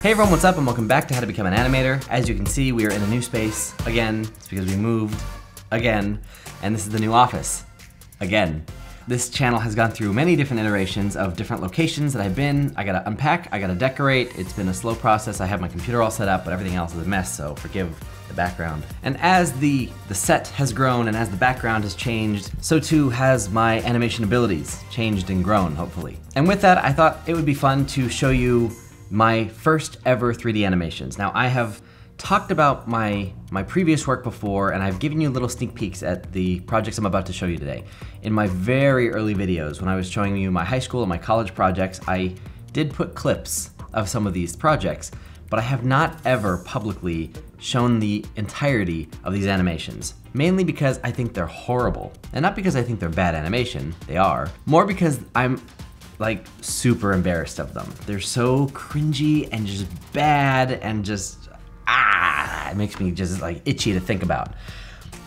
Hey everyone, what's up and welcome back to How to Become an Animator. As you can see, we are in a new space, again. It's because we moved, again, and this is the new office, again. This channel has gone through many different iterations of different locations that I've been. I gotta unpack, I gotta decorate. It's been a slow process. I have my computer all set up, but everything else is a mess, so forgive the background. And as the set has grown and as the background has changed, so too has my animation abilities changed and grown, hopefully. And with that, I thought it would be fun to show you my first ever 3D animations. Now, I have talked about my previous work before, and I've given you little sneak peeks at the projects I'm about to show you today. In my very early videos, when I was showing you my high school and my college projects, I did put clips of some of these projects, but I have not ever publicly shown the entirety of these animations. Mainly because I think they're horrible. And not because I think they're bad animation, they are. More because I'm like super embarrassed of them. They're so cringy and just bad and just, it makes me just like itchy to think about.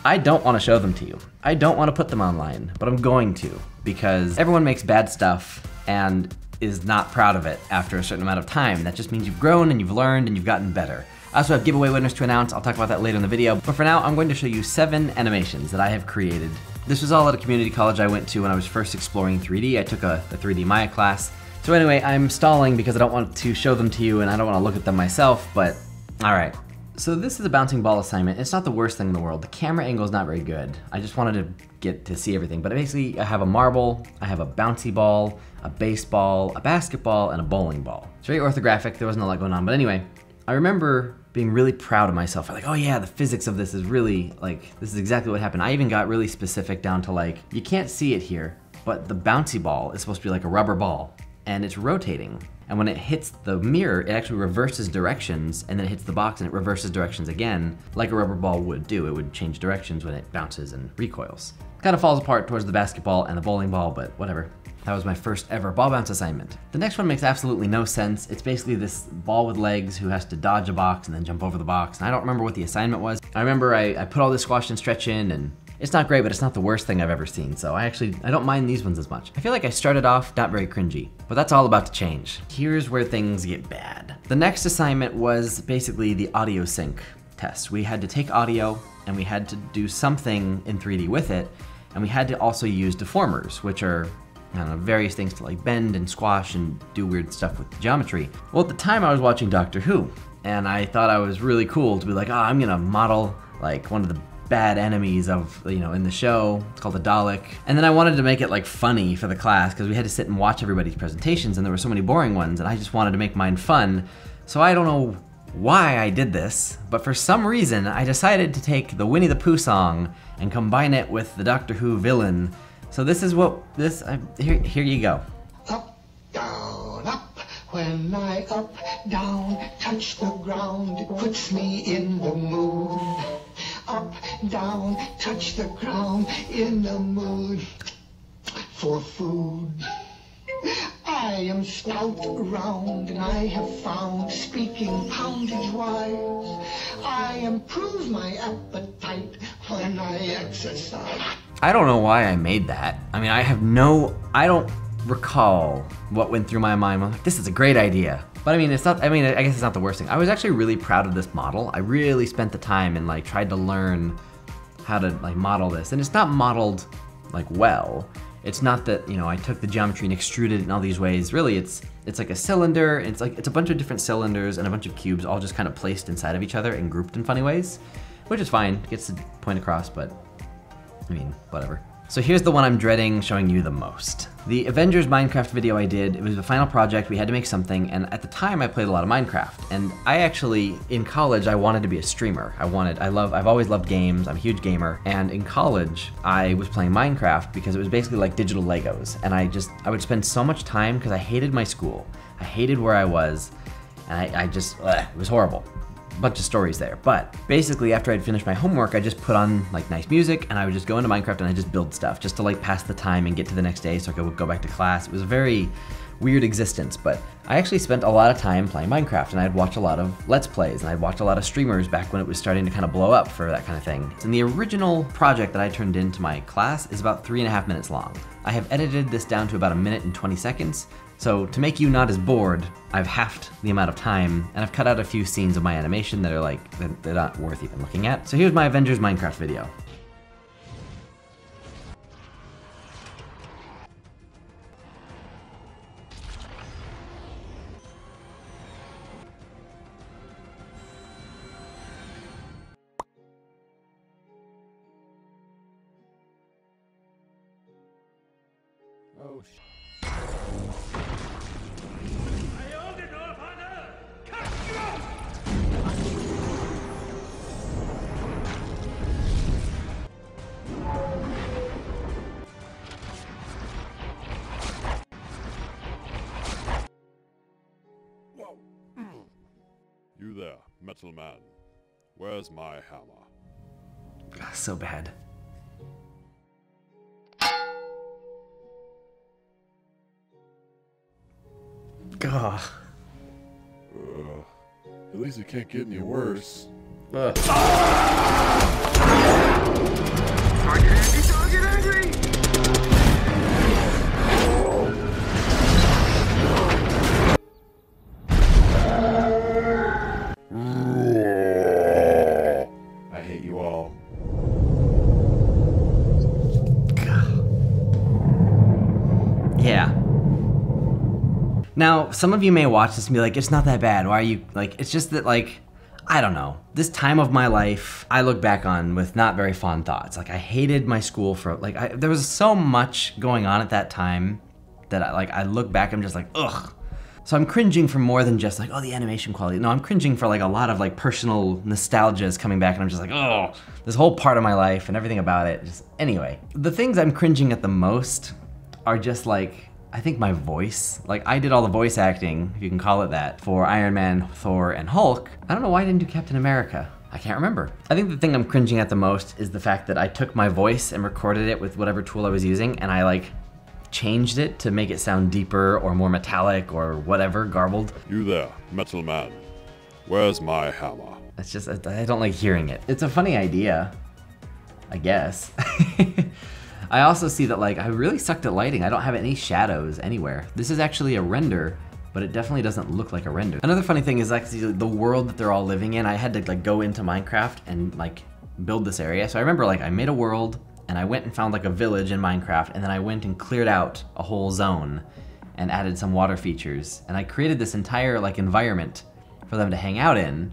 I don't want to show them to you. I don't want to put them online, but I'm going to because everyone makes bad stuff and is not proud of it after a certain amount of time. That just means you've grown and you've learned and you've gotten better. I also have giveaway winners to announce. I'll talk about that later in the video. But for now, I'm going to show you 7 animations that I have created. This was all at a community college I went to when I was first exploring 3D. I took a 3D Maya class. So anyway, I'm stalling because I don't want to show them to you and I don't want to look at them myself, but all right. So this is a bouncing ball assignment. It's not the worst thing in the world. The camera angle is not very good. I just wanted to get to see everything. But basically, I have a marble, I have a bouncy ball, a baseball, a basketball, and a bowling ball. It's very orthographic. There wasn't a lot going on. But anyway, I remember being really proud of myself. Like, oh yeah, the physics of this is really, like, this is exactly what happened. I even got really specific down to like, you can't see it here, but the bouncy ball is supposed to be like a rubber ball and it's rotating. And when it hits the mirror, it actually reverses directions and then it hits the box and it reverses directions again, like a rubber ball would do. It would change directions when it bounces and recoils. Kind of falls apart towards the basketball and the bowling ball, but whatever. That was my first ever ball bounce assignment. The next one makes absolutely no sense. It's basically this ball with legs who has to dodge a box and then jump over the box. And I don't remember what the assignment was. I remember I put all this squash and stretch in and it's not great, but it's not the worst thing I've ever seen. So I don't mind these ones as much. I feel like I started off not very cringy, but that's all about to change. Here's where things get bad. The next assignment was basically the audio sync test. We had to take audio and we had to do something in 3D with it. And we had to also use deformers, which are, I don't know, various things to like bend and squash and do weird stuff with geometry. Well, at the time I was watching Doctor Who, and I thought I was really cool to be like, oh, I'm gonna model like one of the bad enemies of, you know, in the show. It's called the Dalek. And then I wanted to make it like funny for the class because we had to sit and watch everybody's presentations and there were so many boring ones and I just wanted to make mine fun. So I don't know why I did this, but for some reason I decided to take the Winnie the Pooh song and combine it with the Doctor Who villain. So this is what, here you go. Up, down, up, when I up, down, touch the ground, it puts me in the mood. Up, down, touch the ground, in the mood for food. I am stout, round, and I have found, speaking poundage-wise, I improve my appetite when I exercise. I don't know why I made that. I mean, I don't recall what went through my mind. I'm like, this is a great idea. But I mean, I guess it's not the worst thing. I was actually really proud of this model. I really spent the time and like tried to learn how to like model this. And it's not modeled like well. It's not that, you know, I took the geometry and extruded it in all these ways. Really, it's like a cylinder. It's a bunch of different cylinders and a bunch of cubes all just kind of placed inside of each other and grouped in funny ways, which is fine. Gets the point across, but I mean, whatever. So here's the one I'm dreading showing you the most. The Avengers Minecraft video I did, it was the final project, we had to make something, and at the time I played a lot of Minecraft. And I actually, in college, I wanted to be a streamer. I've always loved games, I'm a huge gamer. And in college, I was playing Minecraft because it was basically like digital Legos. And I would spend so much time because I hated my school. I hated where I was, and it was horrible. Bunch of stories there, but basically after I'd finished my homework, I just put on like nice music and I would just go into Minecraft and I just build stuff just to like pass the time and get to the next day so I could go back to class. It was a very weird existence, but I actually spent a lot of time playing Minecraft and I'd watch a lot of Let's Plays and I'd watch a lot of streamers back when it was starting to kind of blow up for that kind of thing. And the original project that I turned into my class is about 3.5 minutes long. I have edited this down to about 1 minute and 20 seconds, So to make you not as bored, I've halved the amount of time, and I've cut out a few scenes of my animation that are like, they're not worth even looking at. So here's my Avengers Minecraft video. Oh, sh**. You there, Metal Man. Where's my hammer? So bad. Gah. At least it can't get any worse. Target angry, target angry! I hate you all. Yeah. Now, some of you may watch this and be like, it's not that bad. Why are you, like, it's just that, like, I don't know. This time of my life, I look back on with not very fond thoughts. Like, I hated my school for, like, there was so much going on at that time that, I look back, I'm just like, ugh. So I'm cringing for more than just like, oh, the animation quality. No, I'm cringing for like a lot of like personal nostalgia is coming back and I'm just like, oh, this whole part of my life and everything about it. Just anyway, the things I'm cringing at the most are just like, I think my voice. Like I did all the voice acting, if you can call it that, for Iron Man, Thor, and Hulk. I don't know why I didn't do Captain America. I can't remember. I think the thing I'm cringing at the most is the fact that I took my voice and recorded it with whatever tool I was using and I like changed it to make it sound deeper or more metallic or whatever, garbled. You there, Metal Man. Where's my hammer? It's just, I don't like hearing it. It's a funny idea, I guess. I also see that like, I really sucked at lighting. I don't have any shadows anywhere. This is actually a render, but it definitely doesn't look like a render. Another funny thing is actually the world that they're all living in. I had to like go into Minecraft and like build this area. So I remember like I made a world and I went and found like a village in Minecraft and then I went and cleared out a whole zone and added some water features. And I created this entire like environment for them to hang out in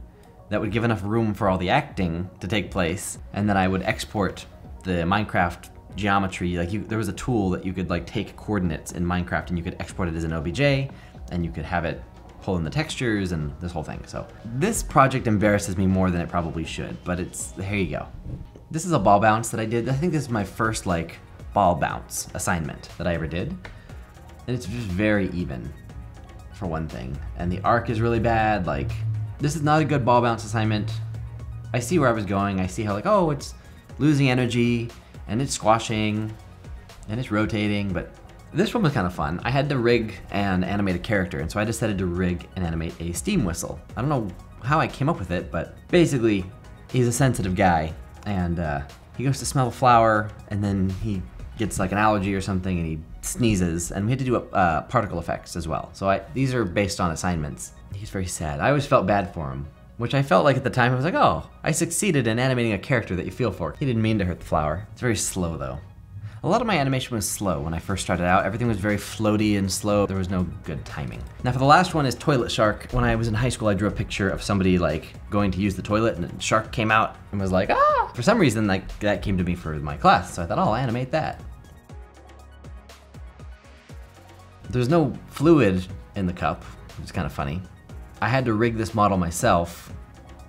that would give enough room for all the acting to take place. And then I would export the Minecraft geometry. Like there was a tool that you could like take coordinates in Minecraft and you could export it as an OBJ and you could have it pull in the textures and this whole thing. So this project embarrasses me more than it probably should, but it's, here you go. This is a ball bounce that I did. I think this is my first like ball bounce assignment that I ever did. And it's just very even, for one thing. And the arc is really bad. Like, this is not a good ball bounce assignment. I see where I was going. I see how like, oh, it's losing energy and it's squashing and it's rotating, but this one was kind of fun. I had to rig and animate a character, and so I decided to rig and animate a steam whistle. I don't know how I came up with it, but basically, he's a sensitive guy. And he goes to smell a flower, and then he gets like an allergy or something, and he sneezes. And we had to do particle effects as well. So these are based on assignments. He's very sad. I always felt bad for him, which I felt like at the time. I was like, oh, I succeeded in animating a character that you feel for. He didn't mean to hurt the flower. It's very slow though. A lot of my animation was slow when I first started out. Everything was very floaty and slow. There was no good timing. Now for the last one is Toilet Shark. When I was in high school, I drew a picture of somebody like going to use the toilet and a shark came out and was like, ah! For some reason, like that came to me for my class. So I thought, oh, I'll animate that. There's no fluid in the cup, which is kind of funny. I had to rig this model myself,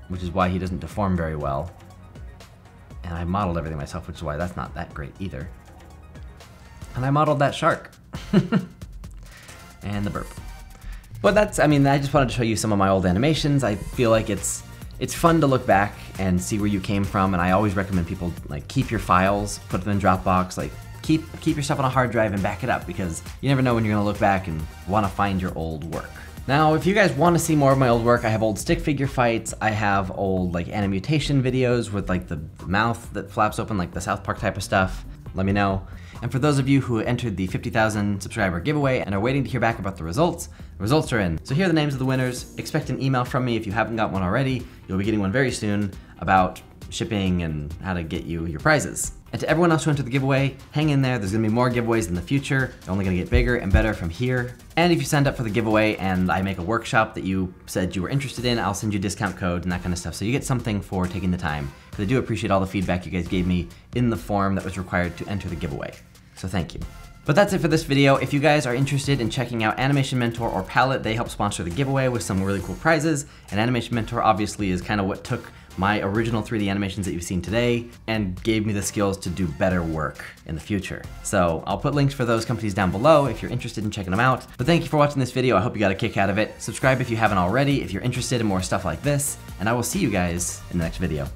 which is why he doesn't deform very well. And I modeled everything myself, which is why that's not that great either. And I modeled that shark. And the burp. But that's, I mean, I just wanted to show you some of my old animations. I feel like it's fun to look back and see where you came from, and I always recommend people like keep your files, put them in Dropbox, like keep your stuff on a hard drive and back it up, because you never know when you're gonna look back and wanna find your old work. Now, if you guys want to see more of my old work, I have old stick figure fights, I have old like animutation videos with like the mouth that flaps open, like the South Park type of stuff. let me know. And for those of you who entered the 50,000 subscriber giveaway and are waiting to hear back about the results are in. So here are the names of the winners. Expect an email from me if you haven't got one already. You'll be getting one very soon about shipping and how to get you your prizes. And to everyone else who entered the giveaway, hang in there. There's gonna be more giveaways in the future. They're only gonna get bigger and better from here. And if you signed up for the giveaway and I make a workshop that you said you were interested in, I'll send you a discount code and that kind of stuff. So you get something for taking the time. Because I do appreciate all the feedback you guys gave me in the form that was required to enter the giveaway. So thank you. But that's it for this video. If you guys are interested in checking out Animation Mentor or Palette, they help sponsor the giveaway with some really cool prizes. And Animation Mentor obviously is kind of what took my original 3D animations that you've seen today and gave me the skills to do better work in the future. So I'll put links for those companies down below if you're interested in checking them out. But thank you for watching this video. I hope you got a kick out of it. Subscribe if you haven't already if you're interested in more stuff like this, and I will see you guys in the next video.